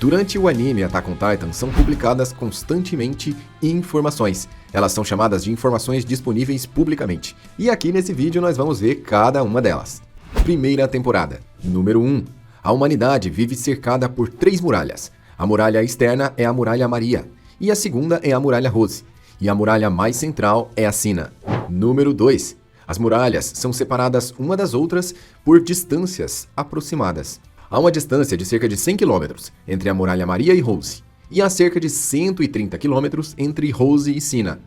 Durante o anime Attack on Titan são publicadas constantemente informações. Elas são chamadas de informações disponíveis publicamente. E aqui nesse vídeo nós vamos ver cada uma delas. Primeira temporada. Número 1. A humanidade vive cercada por 3 muralhas. A muralha externa é a Muralha Maria. E a segunda é a Muralha Rose. E a muralha mais central é a Sina. Número 2. As muralhas são separadas uma das outras por distâncias aproximadas. Há uma distância de cerca de 100 km entre a Muralha Maria e Rose, e há cerca de 130 km entre Rose e Sina.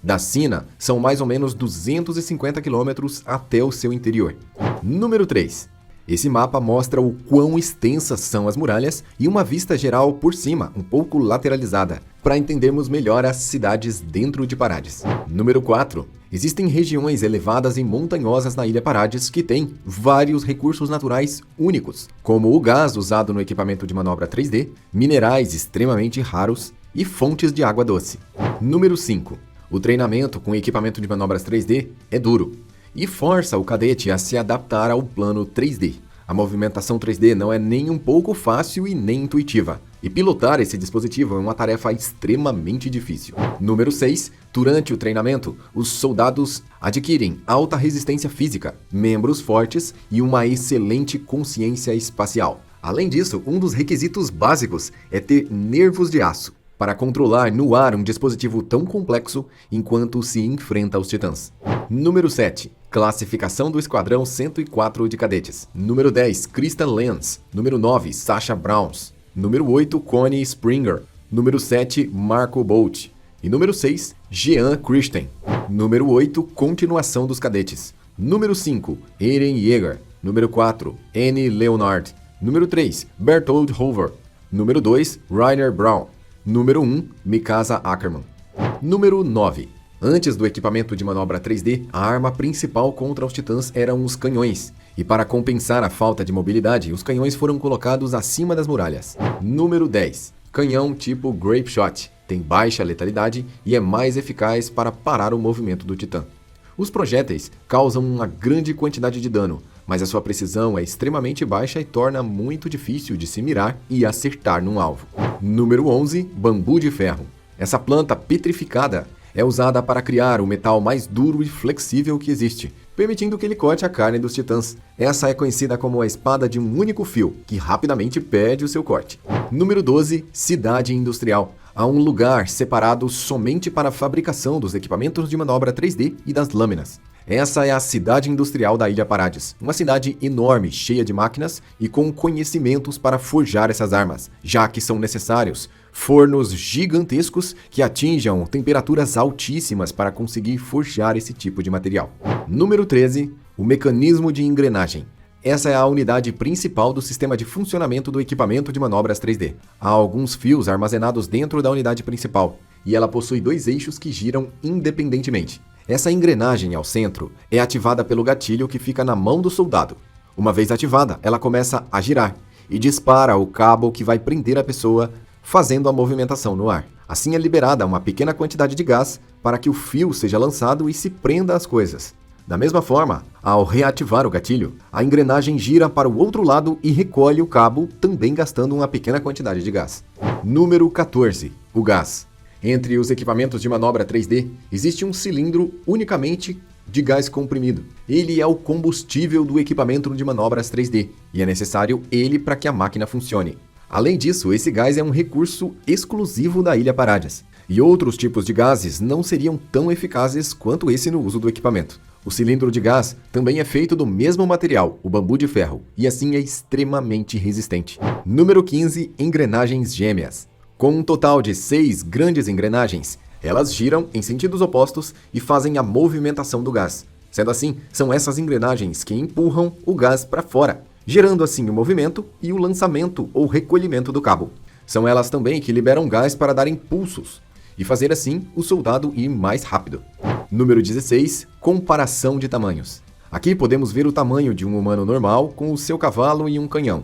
Da Sina, são mais ou menos 250 km até o seu interior. Número 3. Esse mapa mostra o quão extensas são as muralhas e uma vista geral por cima, um pouco lateralizada, para entendermos melhor as cidades dentro de Parades. Número 4. Existem regiões elevadas e montanhosas na Ilha Parades que têm vários recursos naturais únicos, como o gás usado no equipamento de manobra 3D, minerais extremamente raros e fontes de água doce. Número 5. O treinamento com equipamento de manobras 3D é duro e força o cadete a se adaptar ao plano 3D. A movimentação 3D não é nem um pouco fácil e nem intuitiva, e pilotar esse dispositivo é uma tarefa extremamente difícil. Número 6. Durante o treinamento, os soldados adquirem alta resistência física, membros fortes e uma excelente consciência espacial. Além disso, um dos requisitos básicos é ter nervos de aço, para controlar no ar um dispositivo tão complexo enquanto se enfrenta aos titãs. Número 7. Classificação do Esquadrão 104 de Cadetes. Número 10. Crystal Lance. Número 9. Sasha Browns. Número 8. Connie Springer. Número 7. Marco Bolt. E número 6. Jean Christen. Número 8. Continuação dos Cadetes. Número 5. Eren Yeager. Número 4. Annie Leonard. Número 3. Bertold Hoover. Número 2. Rainer Brown. Número 1. Mikasa Ackerman. Número 9. Antes do equipamento de manobra 3D, a arma principal contra os titãs eram os canhões. E para compensar a falta de mobilidade, os canhões foram colocados acima das muralhas. Número 10. Canhão tipo Grape Shot. Tem baixa letalidade e é mais eficaz para parar o movimento do titã. Os projéteis causam uma grande quantidade de dano, mas a sua precisão é extremamente baixa e torna muito difícil de se mirar e acertar num alvo. Número 11. Bambu de ferro. Essa planta petrificada é usada para criar o metal mais duro e flexível que existe, permitindo que ele corte a carne dos titãs. Essa é conhecida como a espada de um único fio, que rapidamente perde o seu corte. Número 12. Cidade industrial. Há um lugar separado somente para a fabricação dos equipamentos de manobra 3D e das lâminas. Essa é a cidade industrial da Ilha Parades, uma cidade enorme, cheia de máquinas e com conhecimentos para forjar essas armas, já que são necessários fornos gigantescos que atinjam temperaturas altíssimas para conseguir forjar esse tipo de material. Número 13. O mecanismo de engrenagem. Essa é a unidade principal do sistema de funcionamento do equipamento de manobras 3D. Há alguns fios armazenados dentro da unidade principal, e ela possui 2 eixos que giram independentemente. Essa engrenagem ao centro é ativada pelo gatilho que fica na mão do soldado. Uma vez ativada, ela começa a girar e dispara o cabo que vai prender a pessoa, fazendo a movimentação no ar. Assim é liberada uma pequena quantidade de gás para que o fio seja lançado e se prenda às coisas. Da mesma forma, ao reativar o gatilho, a engrenagem gira para o outro lado e recolhe o cabo, também gastando uma pequena quantidade de gás. Número 14. O gás. Entre os equipamentos de manobra 3D, existe um cilindro unicamente de gás comprimido. Ele é o combustível do equipamento de manobras 3D, e é necessário ele para que a máquina funcione. Além disso, esse gás é um recurso exclusivo da Ilha Parades, e outros tipos de gases não seriam tão eficazes quanto esse no uso do equipamento. O cilindro de gás também é feito do mesmo material, o bambu de ferro, e assim é extremamente resistente. Número 15. Engrenagens gêmeas. Com um total de 6 grandes engrenagens, elas giram em sentidos opostos e fazem a movimentação do gás. Sendo assim, são essas engrenagens que empurram o gás para fora, gerando assim o movimento e o lançamento ou recolhimento do cabo. São elas também que liberam gás para dar impulsos e fazer assim o soldado ir mais rápido. Número 16. Comparação de tamanhos. Aqui podemos ver o tamanho de um humano normal com o seu cavalo e um canhão.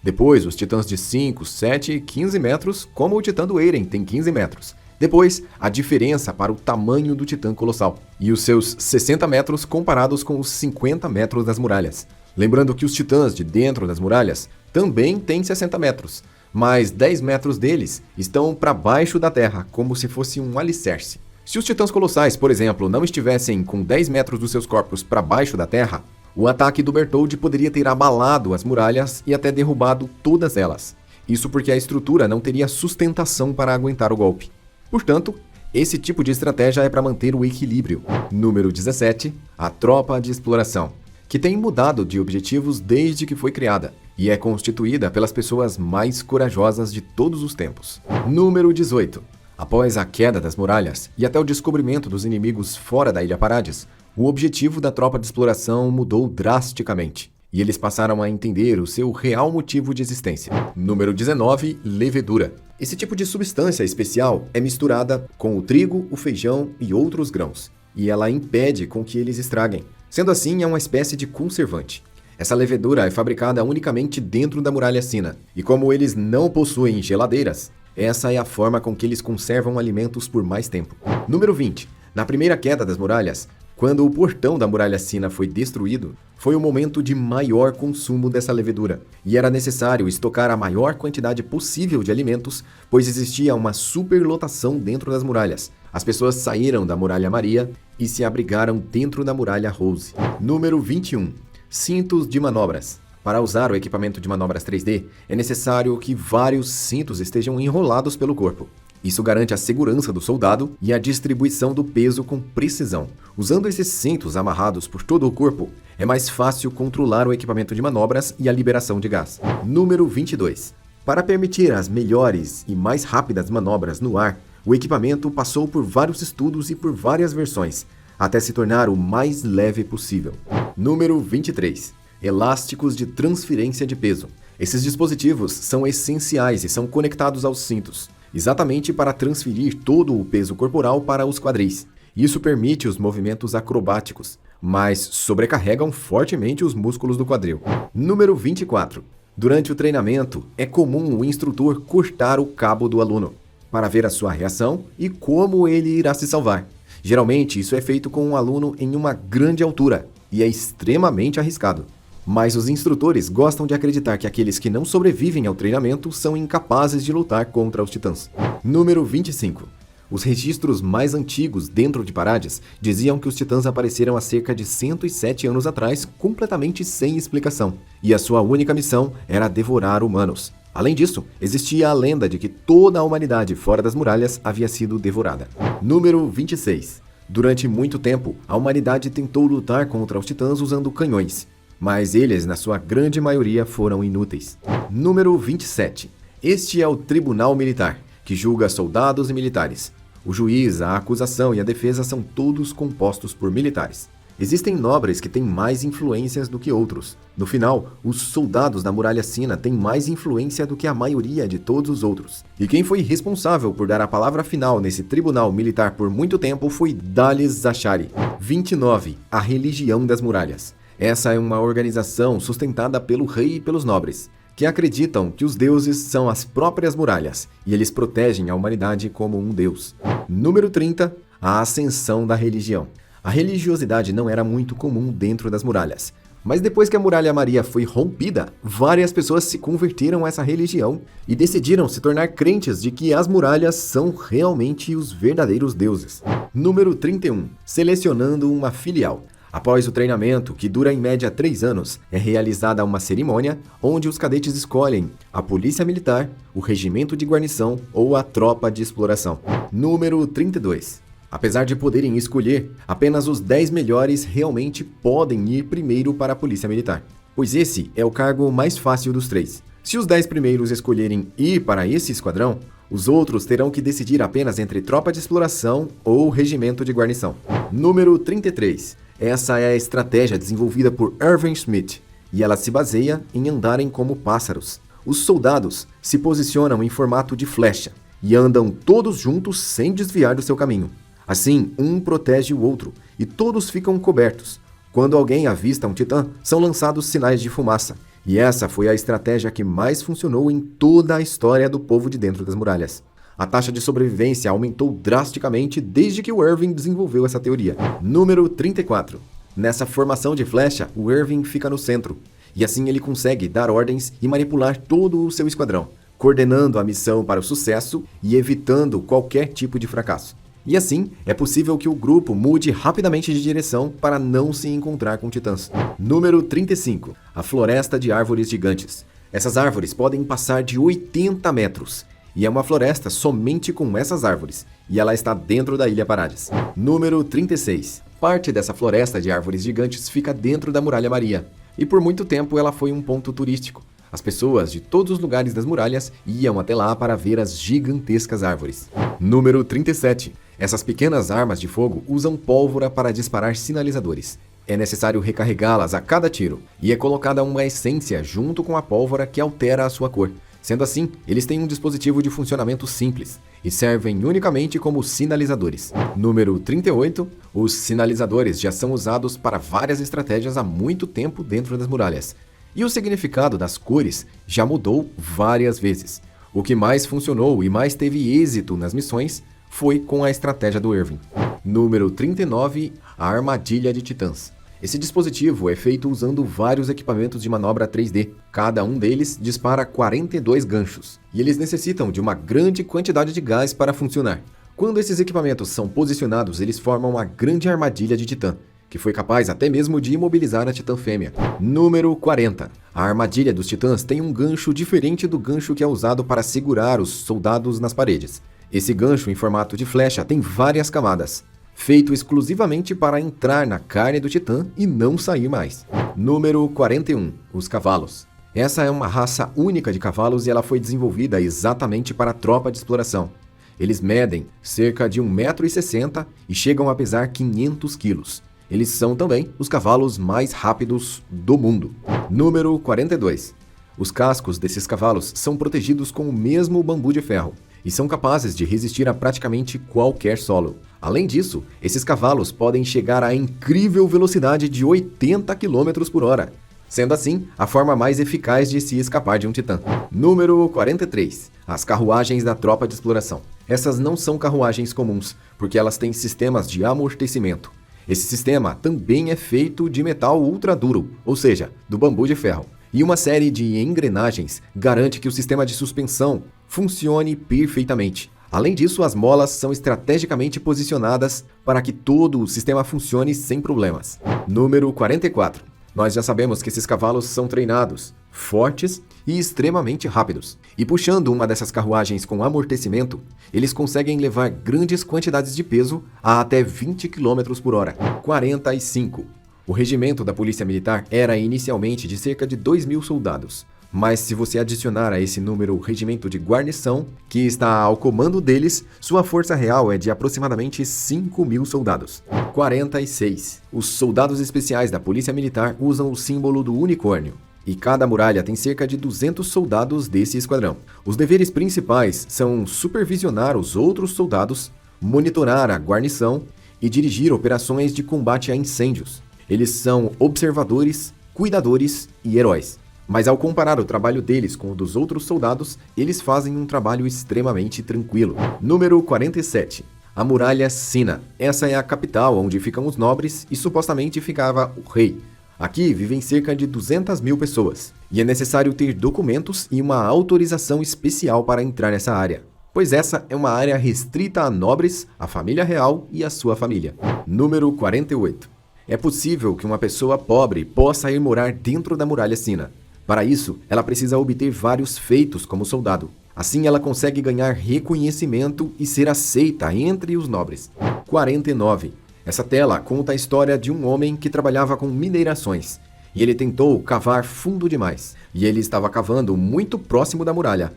Depois, os titãs de 5, 7 e 15 metros, como o titã do Eren tem 15 metros. Depois, a diferença para o tamanho do titã colossal e os seus 60 metros comparados com os 50 metros das muralhas. Lembrando que os titãs de dentro das muralhas também têm 60 metros, mas 10 metros deles estão para baixo da terra, como se fosse um alicerce. Se os titãs colossais, por exemplo, não estivessem com 10 metros dos seus corpos para baixo da terra, o ataque do Bertholdt poderia ter abalado as muralhas e até derrubado todas elas. Isso porque a estrutura não teria sustentação para aguentar o golpe. Portanto, esse tipo de estratégia é para manter o equilíbrio. Número 17. A tropa de exploração, que tem mudado de objetivos desde que foi criada, e é constituída pelas pessoas mais corajosas de todos os tempos. Número 18. Após a queda das muralhas e até o descobrimento dos inimigos fora da Ilha Parades, o objetivo da tropa de exploração mudou drasticamente, e eles passaram a entender o seu real motivo de existência. Número 19. Levedura. Esse tipo de substância especial é misturada com o trigo, o feijão e outros grãos, e ela impede com que eles estraguem. Sendo assim, é uma espécie de conservante. Essa levedura é fabricada unicamente dentro da muralha sina, e como eles não possuem geladeiras, essa é a forma com que eles conservam alimentos por mais tempo. Número 20. Na primeira queda das muralhas, quando o portão da muralha sina foi destruído, foi o momento de maior consumo dessa levedura, e era necessário estocar a maior quantidade possível de alimentos, pois existia uma superlotação dentro das muralhas. As pessoas saíram da muralha Maria e se abrigaram dentro da muralha Rose. Número 21. Cintos de manobras. Para usar o equipamento de manobras 3D, é necessário que vários cintos estejam enrolados pelo corpo. Isso garante a segurança do soldado e a distribuição do peso com precisão. Usando esses cintos amarrados por todo o corpo, é mais fácil controlar o equipamento de manobras e a liberação de gás. Número 22. Para permitir as melhores e mais rápidas manobras no ar, o equipamento passou por vários estudos e por várias versões, até se tornar o mais leve possível. Número 23. Elásticos de transferência de peso. Esses dispositivos são essenciais e são conectados aos cintos, exatamente para transferir todo o peso corporal para os quadris. Isso permite os movimentos acrobáticos, mas sobrecarregam fortemente os músculos do quadril. Número 24. Durante o treinamento, é comum o instrutor cortar o cabo do aluno, para ver a sua reação e como ele irá se salvar. Geralmente, isso é feito com um aluno em uma grande altura, e é extremamente arriscado. Mas os instrutores gostam de acreditar que aqueles que não sobrevivem ao treinamento são incapazes de lutar contra os titãs. Número 25. Os registros mais antigos dentro de Parades diziam que os titãs apareceram há cerca de 107 anos atrás completamente sem explicação, e a sua única missão era devorar humanos. Além disso, existia a lenda de que toda a humanidade fora das muralhas havia sido devorada. Número 26. Durante muito tempo, a humanidade tentou lutar contra os titãs usando canhões, mas eles, na sua grande maioria, foram inúteis. Número 27. Este é o Tribunal Militar, que julga soldados e militares. O juiz, a acusação e a defesa são todos compostos por militares. Existem nobres que têm mais influências do que outros. No final, os soldados da Muralha Sina têm mais influência do que a maioria de todos os outros. E quem foi responsável por dar a palavra final nesse tribunal militar por muito tempo foi Dales Zachari. 29. A Religião das Muralhas. Essa é uma organização sustentada pelo rei e pelos nobres, que acreditam que os deuses são as próprias muralhas e eles protegem a humanidade como um deus. Número 30. A Ascensão da Religião. A religiosidade não era muito comum dentro das muralhas, mas depois que a Muralha Maria foi rompida, várias pessoas se converteram a essa religião e decidiram se tornar crentes de que as muralhas são realmente os verdadeiros deuses. Número 31. Selecionando uma filial. Após o treinamento, que dura em média 3 anos, é realizada uma cerimônia onde os cadetes escolhem a polícia militar, o regimento de guarnição ou a tropa de exploração. Número 32. Apesar de poderem escolher, apenas os 10 melhores realmente podem ir primeiro para a polícia militar, pois esse é o cargo mais fácil dos 3. Se os 10 primeiros escolherem ir para esse esquadrão, os outros terão que decidir apenas entre tropa de exploração ou regimento de guarnição. Número 33. Essa é a estratégia desenvolvida por Erwin Schmidt, e ela se baseia em andarem como pássaros. Os soldados se posicionam em formato de flecha e andam todos juntos sem desviar do seu caminho. Assim, um protege o outro e todos ficam cobertos. Quando alguém avista um titã, são lançados sinais de fumaça. E essa foi a estratégia que mais funcionou em toda a história do povo de dentro das muralhas. A taxa de sobrevivência aumentou drasticamente desde que o Erwin desenvolveu essa teoria. Número 34. Nessa formação de flecha, o Erwin fica no centro. E assim ele consegue dar ordens e manipular todo o seu esquadrão, coordenando a missão para o sucesso e evitando qualquer tipo de fracasso. E assim, é possível que o grupo mude rapidamente de direção para não se encontrar com titãs. Número 35. A Floresta de Árvores Gigantes. Essas árvores podem passar de 80 metros. E é uma floresta somente com essas árvores. E ela está dentro da Ilha Parades. Número 36. Parte dessa floresta de árvores gigantes fica dentro da Muralha Maria. E por muito tempo ela foi um ponto turístico. As pessoas de todos os lugares das muralhas iam até lá para ver as gigantescas árvores. Número 37. Essas pequenas armas de fogo usam pólvora para disparar sinalizadores. É necessário recarregá-las a cada tiro, e é colocada uma essência junto com a pólvora que altera a sua cor. Sendo assim, eles têm um dispositivo de funcionamento simples e servem unicamente como sinalizadores. Número 38. Os sinalizadores já são usados para várias estratégias há muito tempo dentro das muralhas. E o significado das cores já mudou várias vezes. O que mais funcionou e mais teve êxito nas missões foi com a estratégia do Irving. Número 39. A Armadilha de Titãs. Esse dispositivo é feito usando vários equipamentos de manobra 3D. Cada um deles dispara 42 ganchos, e eles necessitam de uma grande quantidade de gás para funcionar. Quando esses equipamentos são posicionados, eles formam uma grande armadilha de titã, que foi capaz até mesmo de imobilizar a titã fêmea. Número 40. A armadilha dos titãs tem um gancho diferente do gancho que é usado para segurar os soldados nas paredes. Esse gancho em formato de flecha tem várias camadas, feito exclusivamente para entrar na carne do titã e não sair mais. Número 41. Os cavalos. Essa é uma raça única de cavalos e ela foi desenvolvida exatamente para a tropa de exploração. Eles medem cerca de 1,60 m e chegam a pesar 500 kg. Eles são também os cavalos mais rápidos do mundo. Número 42. Os cascos desses cavalos são protegidos com o mesmo bambu de ferro e são capazes de resistir a praticamente qualquer solo. Além disso, esses cavalos podem chegar à incrível velocidade de 80 km por hora, sendo assim a forma mais eficaz de se escapar de um titã. Número 43. As carruagens da tropa de exploração. Essas não são carruagens comuns, porque elas têm sistemas de amortecimento. Esse sistema também é feito de metal ultra duro, ou seja, do bambu de ferro. E uma série de engrenagens garante que o sistema de suspensão funcione perfeitamente. Além disso, as molas são estrategicamente posicionadas para que todo o sistema funcione sem problemas. Número 44. Nós já sabemos que esses cavalos são treinados, fortes e extremamente rápidos. E puxando uma dessas carruagens com amortecimento, eles conseguem levar grandes quantidades de peso a até 20 km por hora. 45. O regimento da Polícia Militar era inicialmente de cerca de 2.000 soldados. Mas se você adicionar a esse número o regimento de guarnição, que está ao comando deles, sua força real é de aproximadamente 5.000 soldados. 46. Os soldados especiais da Polícia Militar usam o símbolo do unicórnio. E cada muralha tem cerca de 200 soldados desse esquadrão. Os deveres principais são supervisionar os outros soldados, monitorar a guarnição e dirigir operações de combate a incêndios. Eles são observadores, cuidadores e heróis. Mas ao comparar o trabalho deles com o dos outros soldados, eles fazem um trabalho extremamente tranquilo. Número 47. A Muralha Sina. Essa é a capital onde ficam os nobres e supostamente ficava o rei. Aqui vivem cerca de 200.000 pessoas. E é necessário ter documentos e uma autorização especial para entrar nessa área, pois essa é uma área restrita a nobres, a família real e a sua família. Número 48. É possível que uma pessoa pobre possa ir morar dentro da Muralha Sina. Para isso, ela precisa obter vários feitos como soldado. Assim, ela consegue ganhar reconhecimento e ser aceita entre os nobres. 49. Essa tela conta a história de um homem que trabalhava com minerações. E ele tentou cavar fundo demais. E ele estava cavando muito próximo da muralha.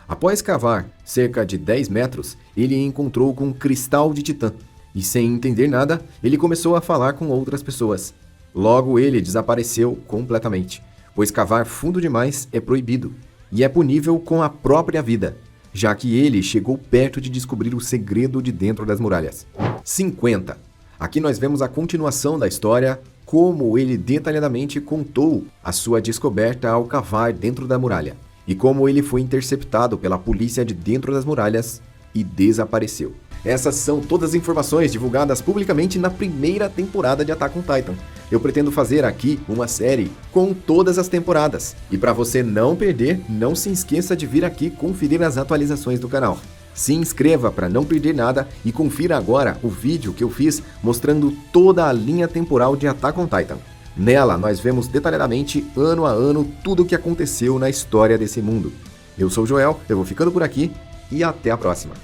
Após cavar cerca de 10 metros, ele encontrou com um cristal de titã. E sem entender nada, ele começou a falar com outras pessoas. Logo, ele desapareceu completamente, pois cavar fundo demais é proibido e é punível com a própria vida, já que ele chegou perto de descobrir o segredo de dentro das muralhas. 50. Aqui nós vemos a continuação da história, como ele detalhadamente contou a sua descoberta ao cavar dentro da muralha, e como ele foi interceptado pela polícia de dentro das muralhas e desapareceu. Essas são todas as informações divulgadas publicamente na primeira temporada de Attack on Titan. Eu pretendo fazer aqui uma série com todas as temporadas. E para você não perder, não se esqueça de vir aqui conferir as atualizações do canal. Se inscreva para não perder nada e confira agora o vídeo que eu fiz mostrando toda a linha temporal de Attack on Titan. Nela nós vemos detalhadamente, ano a ano, tudo o que aconteceu na história desse mundo. Eu sou o Joel, eu vou ficando por aqui e até a próxima.